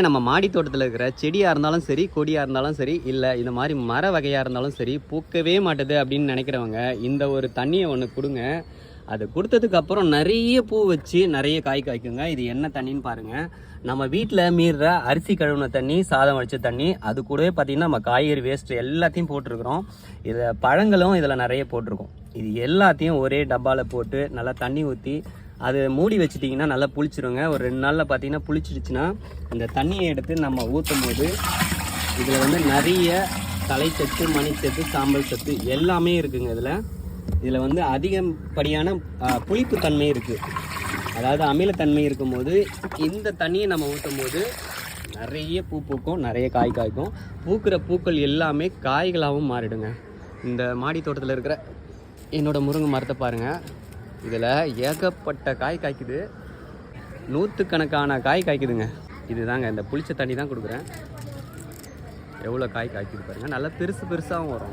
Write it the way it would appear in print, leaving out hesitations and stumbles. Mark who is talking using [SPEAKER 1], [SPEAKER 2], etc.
[SPEAKER 1] நம்ம மாடி தோட்டத்தில் இருக்கிற செடியாக இருந்தாலும் சரி, கொடியாக இருந்தாலும் சரி, இல்லை இந்த மாதிரி மர வகையாக இருந்தாலும் சரி, பூக்கவே மாட்டுது அப்படின்னு நினைக்கிறவங்க இந்த ஒரு தண்ணியை ஒன்று கொடுங்க. அது கொடுத்ததுக்கு அப்புறம் நிறைய பூ வச்சு நிறைய காய் காய்க்குங்க. இது என்ன தண்ணின்னு பாருங்கள். நம்ம வீட்டில் மீறுற அரிசி கழுவுன தண்ணி, சாதம் வடித்த தண்ணி, அது கூடவே பார்த்திங்கன்னா நம்ம காய்கறி வேஸ்ட்டு எல்லாத்தையும் போட்டிருக்கிறோம். இதில் பழங்களும் இதில் நிறைய போட்டிருக்கோம். இது எல்லாத்தையும் ஒரே டப்பாவில் போட்டு நல்லா தண்ணி ஊற்றி அது மூடி வச்சிட்டிங்கன்னா நல்லா புளிச்சிருங்க. ஒரு 2 நாளில் பார்த்தீங்கன்னா புளிச்சிடுச்சுன்னா இந்த தண்ணியை எடுத்து நம்ம ஊற்றும் போது இதில் வந்து நிறைய தலைச்சத்து, மணிச்சத்து, சாம்பல் சத்து எல்லாமே இருக்குங்க. இதில் வந்து அதிகப்படியான புளிப்பு தன்மை இருக்குது. அதாவது அமிலத்தன்மை இருக்கும்போது இந்த தண்ணியை நம்ம ஊற்றும் போது நிறைய பூ பூக்கும், நிறைய காய் காய்க்கும். பூக்கிற பூக்கள் எல்லாமே காய்களாகவும் மாறிடுங்க. இந்த மாடி தோட்டத்தில் இருக்கிற என்னோடய முருங்கை மரத்தை பாருங்கள். இதில் ஏகப்பட்ட காய் காய்க்குது, 100கணக்கான காய் காய்க்குதுங்க. இதுதாங்க இந்த புளிச்ச தண்ணி தான் கொடுக்குறேன். எவ்வளோ காய் காய்க்குது பாருங்கள். நல்லா பெருசாகவும் வரும்.